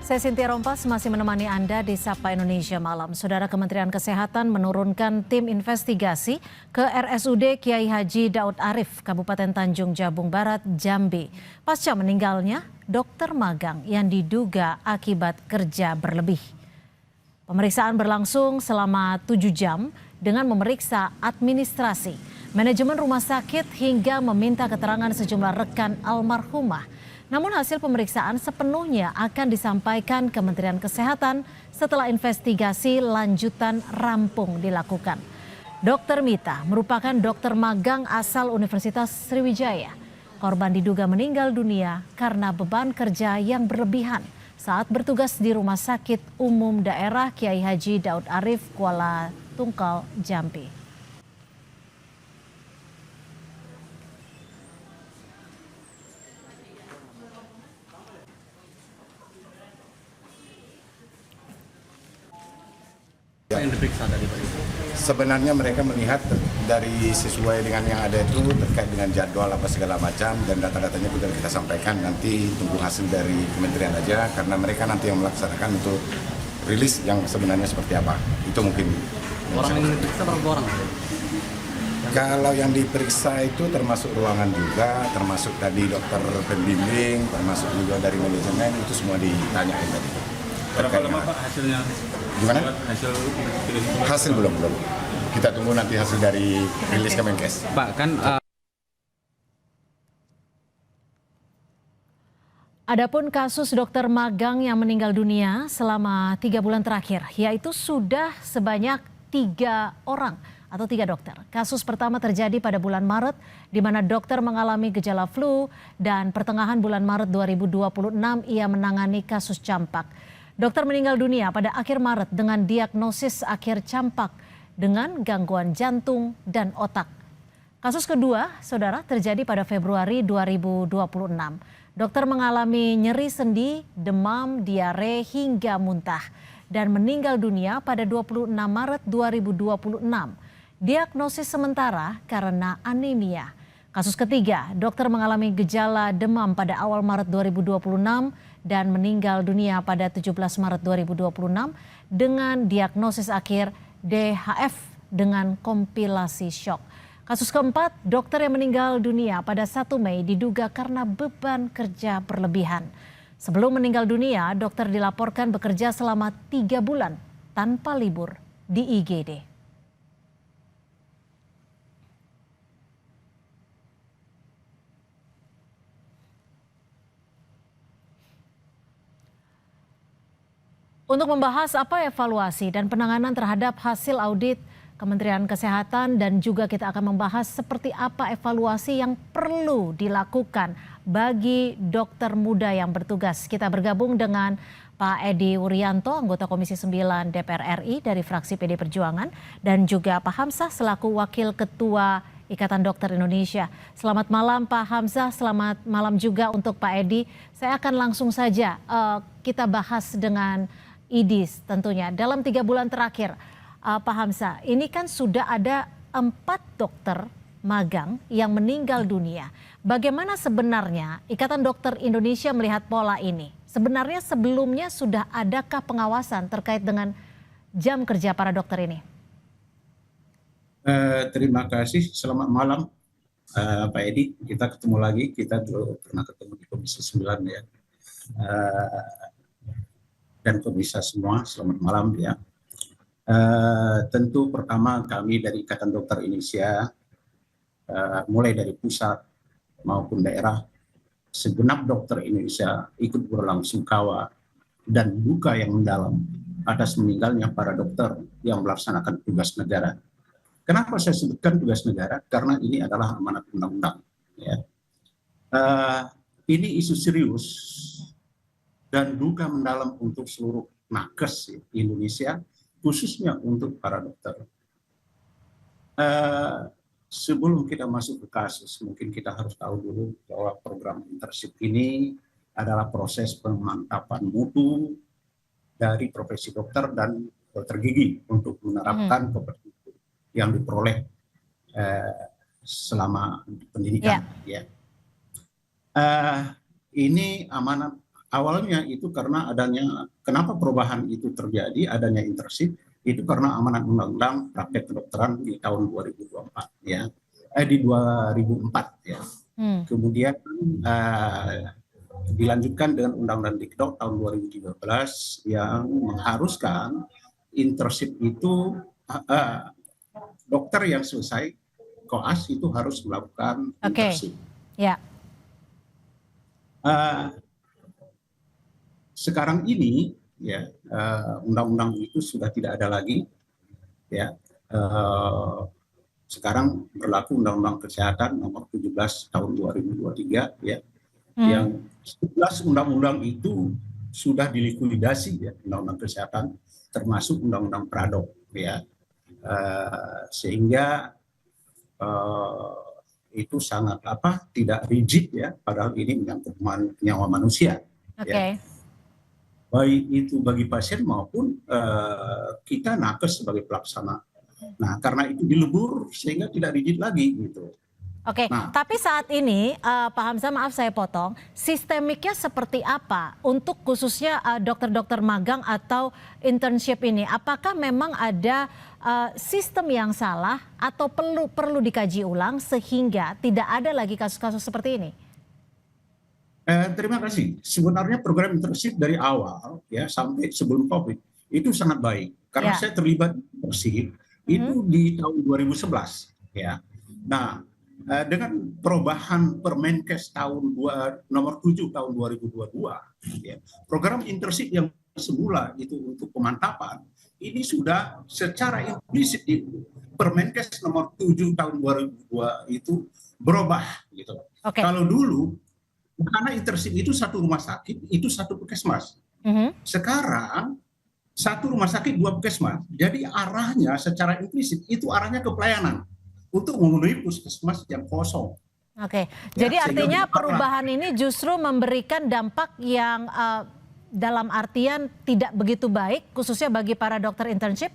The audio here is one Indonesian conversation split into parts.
Saya Cynthia Rompas masih menemani Anda di Sapa Indonesia Malam. Saudara, Kementerian Kesehatan menurunkan tim investigasi ke RSUD Kiai Haji Daud Arif, Kabupaten Tanjung Jabung Barat, Jambi. Pasca meninggalnya dokter magang yang diduga akibat kerja berlebih. Pemeriksaan berlangsung selama 7 jam dengan memeriksa administrasi, manajemen rumah sakit hingga meminta keterangan sejumlah rekan almarhumah. Namun hasil pemeriksaan sepenuhnya akan disampaikan Kementerian Kesehatan setelah investigasi lanjutan rampung dilakukan. Dr. Mita merupakan dokter magang asal Universitas Sriwijaya. Korban diduga meninggal dunia karena beban kerja yang berlebihan saat bertugas di Rumah Sakit Umum Daerah Kiai Haji Daud Arif, Kuala Tungkal, Jambi. Yang diperiksa tadi Pak? Sebenarnya mereka melihat dari sesuai dengan yang ada itu terkait dengan jadwal apa segala macam, dan data-datanya sudah kita sampaikan, nanti tunggu hasil dari kementerian aja karena mereka nanti yang melaksanakan untuk rilis yang sebenarnya seperti apa. Itu mungkin. Orang yang diperiksa berapa orang? Kalau yang diperiksa itu termasuk ruangan juga, termasuk tadi dokter pembimbing, termasuk juga dari manajemen, itu semua ditanyain tadi. Berapa lama Pak hasilnya? Gimana? Hasil belum. Kita tunggu nanti hasil dari rilis Kemenkes. Pak, kan Adapun kasus dokter magang yang meninggal dunia selama 3 bulan terakhir, yaitu sudah sebanyak 3 orang atau 3 dokter. Kasus pertama terjadi pada bulan Maret, di mana dokter mengalami gejala flu, dan pertengahan bulan Maret 2026 ia menangani kasus campak. Dokter meninggal dunia pada akhir Maret dengan diagnosis akhir campak dengan gangguan jantung dan otak. Kasus kedua, saudara, terjadi pada Februari 2026. Dokter mengalami nyeri sendi, demam, diare hingga muntah dan meninggal dunia pada 26 Maret 2026. Diagnosis sementara karena anemia. Kasus ketiga, dokter mengalami gejala demam pada awal Maret 2026 dan meninggal dunia pada 17 Maret 2026 dengan diagnosis akhir DHF dengan kompilasi syok. Kasus keempat, dokter yang meninggal dunia pada 1 Mei diduga karena beban kerja berlebihan. Sebelum meninggal dunia, dokter dilaporkan bekerja selama 3 bulan tanpa libur di IGD. Untuk membahas apa evaluasi dan penanganan terhadap hasil audit Kementerian Kesehatan, dan juga kita akan membahas seperti apa evaluasi yang perlu dilakukan bagi dokter muda yang bertugas. Kita bergabung dengan Pak Edi Wuryanto, anggota Komisi 9 DPR RI dari fraksi PD Perjuangan, dan juga Pak Hamzah selaku Wakil Ketua Ikatan Dokter Indonesia. Selamat malam Pak Hamzah, selamat malam juga untuk Pak Edi. Saya akan langsung saja kita bahas dengan IDIS tentunya. Dalam 3 bulan terakhir, Pak Hamzah, ini kan sudah ada 4 dokter magang yang meninggal dunia. Bagaimana sebenarnya Ikatan Dokter Indonesia melihat pola ini? Sebenarnya sebelumnya sudah adakah pengawasan terkait dengan jam kerja para dokter ini? Terima kasih, selamat malam Pak Edi. Kita ketemu lagi, kita pernah ketemu di Komisi 9 ya. Dan pemirsa semua, selamat malam ya. Tentu pertama kami dari Ikatan Dokter Indonesia, mulai dari pusat maupun daerah, segenap dokter Indonesia ikut berlangsungkawa dan duka yang mendalam atas meninggalnya para dokter yang melaksanakan tugas negara. Kenapa saya sebutkan tugas negara? Karena ini adalah amanat undang-undang. Ya. Ini isu serius dan duka mendalam untuk seluruh nakes Indonesia, khususnya untuk para dokter. Sebelum kita masuk ke kasus, mungkin kita harus tahu dulu bahwa program internship ini adalah proses pemantapan mutu dari profesi dokter dan dokter gigi untuk menerapkan kompetensi yang diperoleh selama pendidikan. Yeah. Ya. Ini amanat awalnya itu karena kenapa perubahan itu terjadi, adanya internship, itu karena amanat undang-undang praktek kedokteran di tahun 2024 ya, di 2004 ya. Kemudian dilanjutkan dengan Undang-Undang Dikdok tahun 2013 yang mengharuskan internship itu dokter yang selesai koas itu harus melakukan internship. Ya. Sekarang ini ya undang-undang itu sudah tidak ada lagi ya. Sekarang berlaku Undang-Undang Kesehatan nomor 17 tahun 2023 ya. Yang 11 undang-undang itu sudah dilikuidasi ya, Undang-Undang Kesehatan termasuk Undang-Undang Pradok ya. Sehingga itu sangat tidak rigid ya, padahal ini menyangkut nyawa manusia. Ya. Baik itu bagi pasien maupun kita nakes sebagai pelaksana. Nah, karena itu dilebur sehingga tidak rigid lagi gitu. Nah, tapi saat ini Pak Hamzah, maaf saya potong, sistemiknya seperti apa untuk khususnya dokter-dokter magang atau internship ini? Apakah memang ada sistem yang salah atau perlu dikaji ulang sehingga tidak ada lagi kasus-kasus seperti ini? Terima kasih. Sebenarnya program internship dari awal ya sampai sebelum COVID itu sangat baik karena saya terlibat internship itu di tahun 2011 ya. Nah, dengan perubahan Permenkes nomor 7 tahun 2022 ya, program internship yang semula itu untuk pemantapan ini sudah secara implisit di Permenkes nomor 7 tahun 2022 itu berubah gitu. Kalau dulu karena internship itu satu rumah sakit itu satu puskesmas. Sekarang satu rumah sakit dua puskesmas. Jadi arahnya secara implisit itu arahnya ke pelayanan untuk memenuhi puskesmas yang kosong. Jadi artinya perubahan ini justru memberikan dampak yang dalam artian tidak begitu baik, khususnya bagi para dokter internship?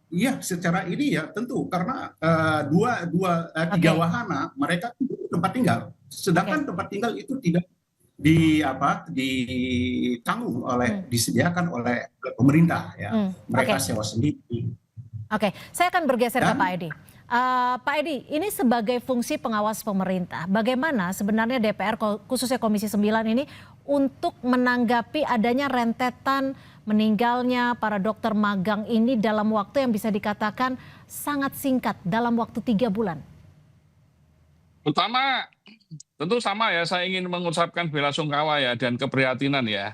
Iya, secara ini ya tentu karena tiga wahana mereka tempat tinggal, sedangkan tempat tinggal itu tidak ditanggung disediakan oleh pemerintah ya, mereka sewa sendiri. Saya akan bergeser ke Pak Edi. Pak Edi, ini sebagai fungsi pengawas pemerintah, bagaimana sebenarnya DPR khususnya Komisi 9 ini untuk menanggapi adanya rentetan meninggalnya para dokter magang ini dalam waktu yang bisa dikatakan sangat singkat, dalam waktu 3 bulan? Pertama, tentu sama ya, saya ingin mengucapkan bela sungkawa ya dan keprihatinan ya.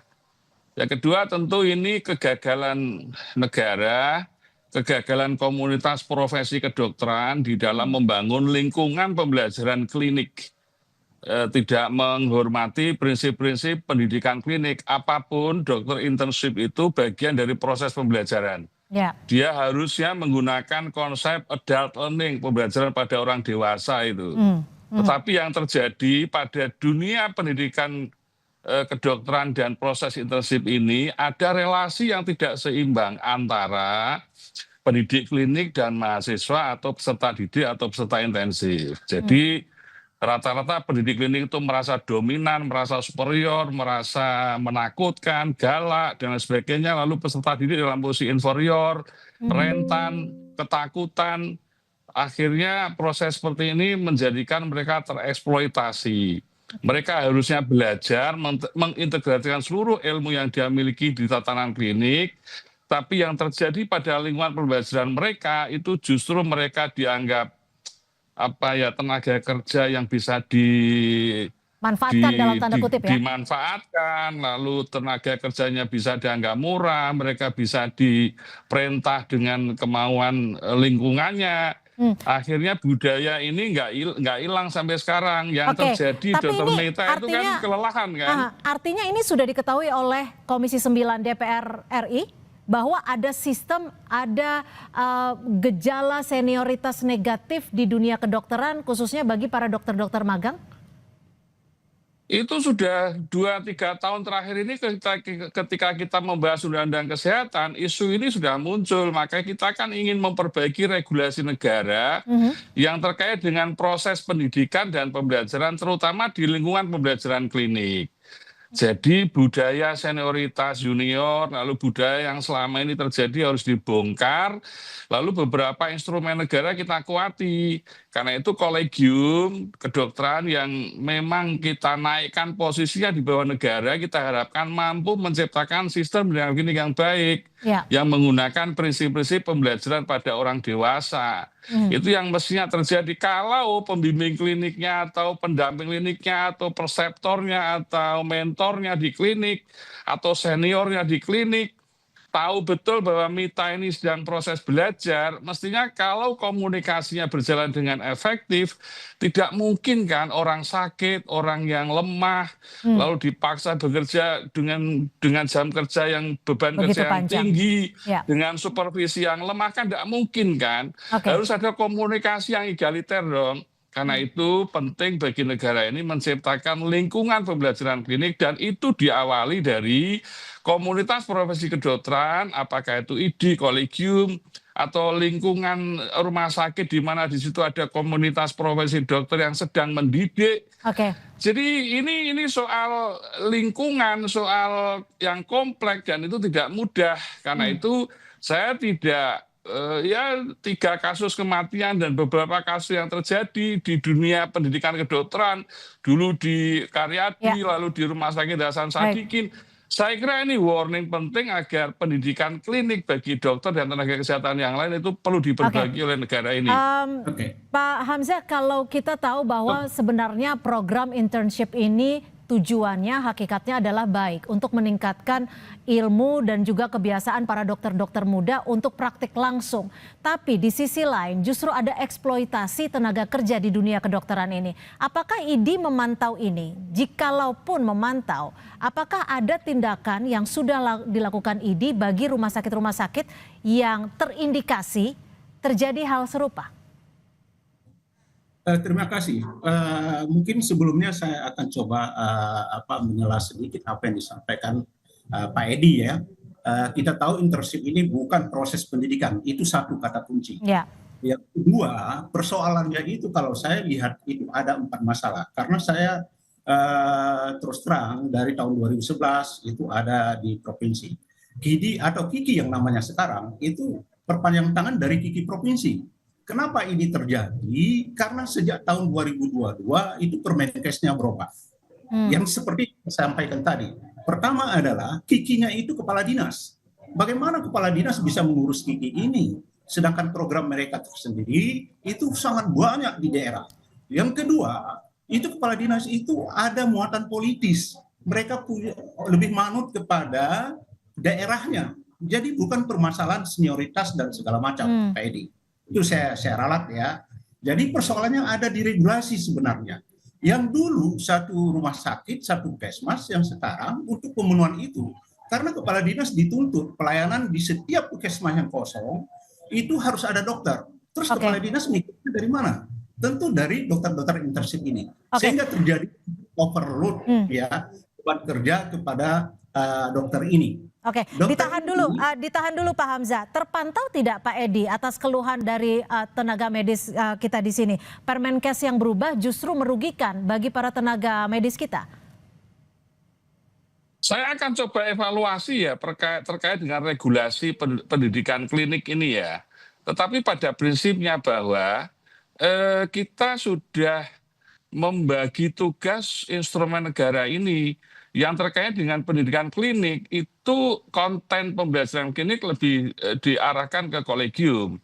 Yang kedua tentu ini kegagalan negara, kegagalan komunitas profesi kedokteran di dalam membangun lingkungan pembelajaran klinik. Tidak menghormati prinsip-prinsip pendidikan klinik. Apapun dokter internship itu bagian dari proses pembelajaran. Dia harusnya menggunakan konsep adult learning, pembelajaran pada orang dewasa itu. Tetapi yang terjadi pada dunia pendidikan kedokteran dan proses internship ini ada relasi yang tidak seimbang antara pendidik klinik dan mahasiswa atau peserta didik atau peserta intensif. Jadi rata-rata pendidik klinik itu merasa dominan, merasa superior, merasa menakutkan, galak, dan lain sebagainya. Lalu peserta didik dalam posisi inferior, rentan, ketakutan. Akhirnya proses seperti ini menjadikan mereka tereksploitasi. Mereka harusnya belajar, mengintegrasikan seluruh ilmu yang dia miliki di tatanan klinik, tapi yang terjadi pada lingkungan pembelajaran mereka itu justru mereka dianggap tenaga kerja yang bisa dimanfaatkan dalam tanda kutip ya. Dimanfaatkan, lalu tenaga kerjanya bisa dianggap murah, mereka bisa diperintah dengan kemauan lingkungannya. Akhirnya budaya ini nggak hilang sampai sekarang. Yang terjadi Dr. Meta itu kan kelelahan kan. Artinya ini sudah diketahui oleh Komisi 9 DPR RI bahwa ada sistem, ada gejala senioritas negatif di dunia kedokteran khususnya bagi para dokter-dokter magang? Itu sudah 2-3 tahun terakhir ini ketika kita membahas undang-undang kesehatan, isu ini sudah muncul. Maka kita kan ingin memperbaiki regulasi negara yang terkait dengan proses pendidikan dan pembelajaran, terutama di lingkungan pembelajaran klinik. Jadi budaya senioritas junior, lalu budaya yang selama ini terjadi harus dibongkar. Lalu beberapa instrumen negara kita kuati. Karena itu kolegium kedokteran yang memang kita naikkan posisinya di bawah negara, kita harapkan mampu menciptakan sistem pendidikan klinik yang baik, yang menggunakan prinsip-prinsip pembelajaran pada orang dewasa. Itu yang mestinya terjadi. Kalau pembimbing kliniknya atau pendamping kliniknya atau perseptornya atau mentornya di klinik atau seniornya di klinik tahu betul bahwa Mita ini sedang proses belajar, mestinya kalau komunikasinya berjalan dengan efektif, tidak mungkin kan orang sakit, orang yang lemah, lalu dipaksa bekerja dengan jam kerja yang beban kerja yang tinggi, dengan supervisi yang lemah, kan tidak mungkin kan. Harus ada komunikasi yang egaliter dong. Karena itu penting bagi negara ini menciptakan lingkungan pembelajaran klinik, dan itu diawali dari komunitas profesi kedokteran, apakah itu ID, kolegium, atau lingkungan rumah sakit di mana di situ ada komunitas profesi dokter yang sedang mendidik. Jadi ini soal lingkungan, soal yang kompleks, dan itu tidak mudah. Karena itu saya tidak 3 kasus kematian dan beberapa kasus yang terjadi di dunia pendidikan kedokteran, dulu di Karyadi, lalu di Rumah Sakit Hasan Sadikin. Saya kira ini warning penting agar pendidikan klinik bagi dokter dan tenaga kesehatan yang lain itu perlu diperbaiki oleh negara ini. Pak Hamzah, kalau kita tahu bahwa sebenarnya program internship ini tujuannya, hakikatnya adalah baik untuk meningkatkan ilmu dan juga kebiasaan para dokter-dokter muda untuk praktik langsung. Tapi di sisi lain justru ada eksploitasi tenaga kerja di dunia kedokteran ini. Apakah ID memantau ini? Jikalaupun memantau, apakah ada tindakan yang sudah dilakukan ID bagi rumah sakit yang terindikasi terjadi hal serupa? Terima kasih. Mungkin sebelumnya saya akan coba menjelaskan sedikit apa yang disampaikan Pak Edi ya. Kita tahu internship ini bukan proses pendidikan, itu satu kata kunci. Yang kedua, persoalannya itu kalau saya lihat itu ada 4 masalah. Karena saya terus terang dari tahun 2011 itu ada di provinsi. KIDI atau KIKI yang namanya sekarang itu perpanjangan tangan dari KIKI provinsi. Kenapa ini terjadi? Karena sejak tahun 2022 itu Permenkesnya berubah. Yang seperti saya sampaikan tadi. Pertama adalah KIKI-nya itu kepala dinas. Bagaimana kepala dinas bisa mengurus KIKI ini? Sedangkan program mereka tersendiri itu sangat banyak di daerah. Yang kedua, itu kepala dinas itu ada muatan politis. Mereka punya lebih manut kepada daerahnya. Jadi bukan permasalahan senioritas dan segala macam, Pak Edi. Itu saya ralat ya. Jadi persoalannya ada di regulasi sebenarnya. Yang dulu satu rumah sakit, satu puskesmas, yang sekarang untuk pemenuhan itu. Karena kepala dinas dituntut pelayanan di setiap puskesmas yang kosong, itu harus ada dokter. Terus kepala dinas mikirnya dari mana? Tentu dari dokter-dokter internship ini. Sehingga terjadi overload ya, beban kerja kepada dokter ini. Ditahan dulu Pak Hamzah. Terpantau tidak Pak Edi atas keluhan dari tenaga medis kita di sini? Permenkes yang berubah justru merugikan bagi para tenaga medis kita. Saya akan coba evaluasi ya terkait dengan regulasi pendidikan klinik ini ya. Tetapi pada prinsipnya bahwa kita sudah membagi tugas instrumen negara ini yang terkait dengan pendidikan klinik, itu konten pembelajaran klinik lebih diarahkan ke kolegium.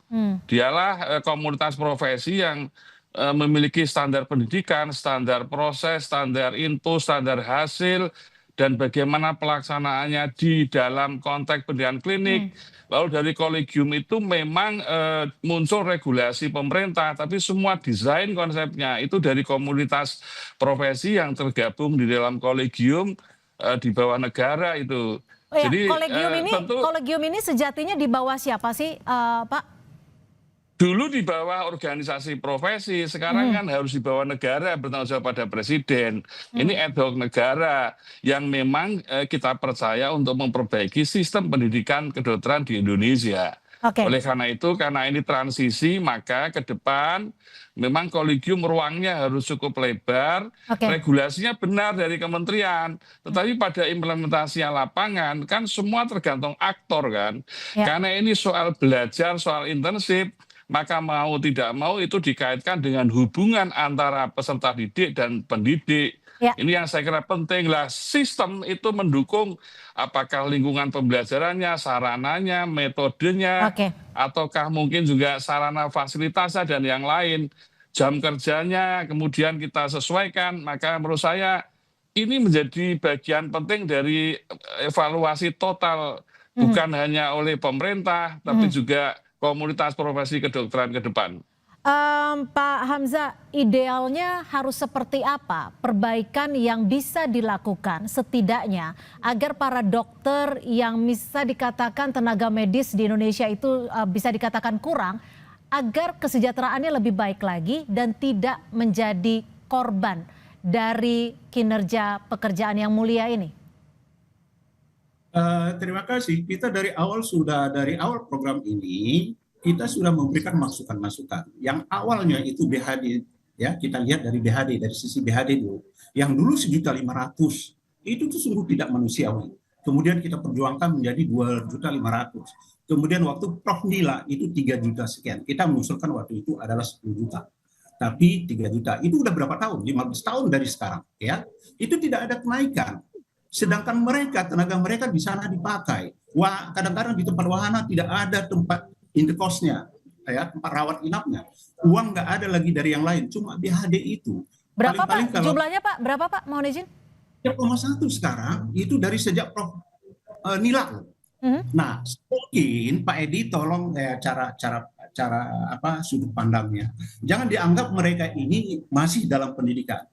Dialah komunitas profesi yang memiliki standar pendidikan, standar proses, standar input, standar hasil, dan bagaimana pelaksanaannya di dalam konteks pendidikan klinik. Lalu dari kolegium itu memang muncul regulasi pemerintah, tapi semua desain konsepnya itu dari komunitas profesi yang tergabung di dalam kolegium di bawah negara itu. Jadi kolegium ini sejatinya di bawah siapa sih, Pak? Dulu di bawah organisasi profesi, sekarang kan harus di bawah negara, bertanggung jawab pada presiden. Ini ad hoc negara yang memang kita percaya untuk memperbaiki sistem pendidikan kedokteran di Indonesia. Oke. Oleh karena itu, karena ini transisi, maka ke depan memang kolegium ruangnya harus cukup lebar, Oke. regulasinya benar dari kementerian. Tetapi pada implementasinya lapangan, kan semua tergantung aktor kan. Ya. Karena ini soal belajar, soal intensif, maka mau tidak mau itu dikaitkan dengan hubungan antara peserta didik dan pendidik. Ya. Ini yang saya kira penting lah, sistem itu mendukung apakah lingkungan pembelajarannya, sarananya, metodenya, Oke. ataukah mungkin juga sarana fasilitasnya dan yang lain, jam kerjanya, kemudian kita sesuaikan. Maka menurut saya ini menjadi bagian penting dari evaluasi total, bukan hanya oleh pemerintah, tapi juga komunitas profesi kedokteran ke depan. Pak Hamzah, idealnya harus seperti apa perbaikan yang bisa dilakukan setidaknya agar para dokter yang bisa dikatakan tenaga medis di Indonesia itu bisa dikatakan kurang, agar kesejahteraannya lebih baik lagi dan tidak menjadi korban dari kinerja pekerjaan yang mulia ini? Terima kasih. Kita dari awal program ini kita sudah memberikan masukan-masukan. Yang awalnya itu BHD, ya kita lihat dari BHD, dari sisi BHD dulu. Yang dulu 1.500.000 itu tuh sungguh tidak manusiawi. Kemudian kita perjuangkan menjadi 2.500.000. Kemudian waktu Prof Nila itu 3 juta sekian. Kita mengusulkan waktu itu adalah 10 juta. Tapi 3 juta itu udah berapa tahun? 15 tahun dari sekarang, ya. Itu tidak ada kenaikan. Sedangkan mereka, tenaga mereka di sana dipakai. Wah, kadang-kadang di tempat wahana tidak ada tempat indekosnya, ya, tempat rawat inapnya. Uang nggak ada lagi dari yang lain, cuma BHD itu. Berapa Paling-paling Pak? Jumlahnya Pak? Berapa Pak? Mohon izin. 3,1 sekarang, itu dari sejak Prof Nila. Nah, mungkin Pak Edi tolong cara sudut pandangnya. Jangan dianggap mereka ini masih dalam pendidikan.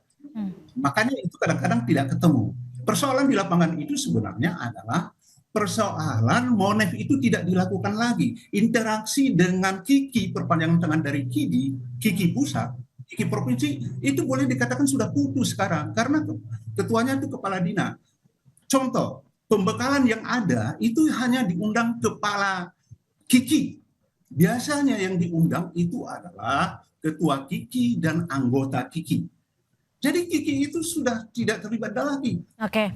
Makanya itu kadang-kadang tidak ketemu. Persoalan di lapangan itu sebenarnya adalah persoalan Monef itu tidak dilakukan lagi. Interaksi dengan KIKI, perpanjangan tangan dari KIKI pusat, KIKI provinsi, itu boleh dikatakan sudah putus sekarang. Karena ketuanya itu kepala dinas. Contoh, pembekalan yang ada itu hanya diundang kepala KIKI. Biasanya yang diundang itu adalah ketua KIKI dan anggota KIKI. Jadi KIKI itu sudah tidak terlibat lagi. Oke.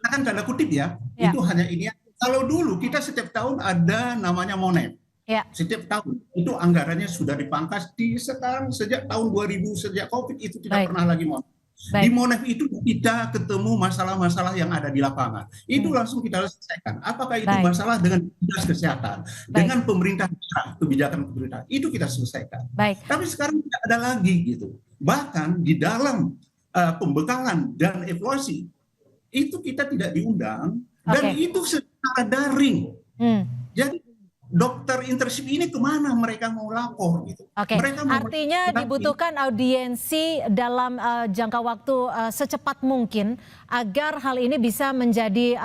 Kan tanda kutip ya, itu hanya ini. Kalau dulu kita setiap tahun ada namanya Monef. Ya. Setiap tahun itu anggarannya sudah dipangkas. Sekarang sejak tahun 2000 sejak Covid itu tidak pernah lagi Monef. Di Monef itu kita ketemu masalah-masalah yang ada di lapangan. Itu langsung kita selesaikan. Apakah itu masalah dengan dinas kesehatan, dengan pemerintah, kebijakan pemerintah, itu kita selesaikan. Tapi sekarang tidak ada lagi gitu. Bahkan di dalam pembekalan dan evaluasi itu kita tidak diundang dan itu secara daring. Jadi dokter internship ini kemana mereka mau lapor gitu? Artinya dibutuhkan audiensi dalam jangka waktu secepat mungkin agar hal ini bisa menjadi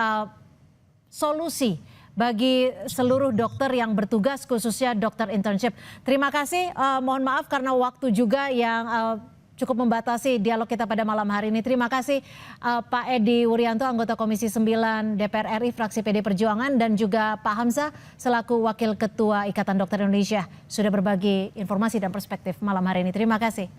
solusi bagi seluruh dokter yang bertugas, khususnya dokter internship. Terima kasih, mohon maaf karena waktu juga yang cukup membatasi dialog kita pada malam hari ini. Terima kasih Pak Edi Wuryanto, anggota Komisi 9 DPR RI fraksi PD Perjuangan, dan juga Pak Hamzah selaku Wakil Ketua Ikatan Dokter Indonesia sudah berbagi informasi dan perspektif malam hari ini. Terima kasih.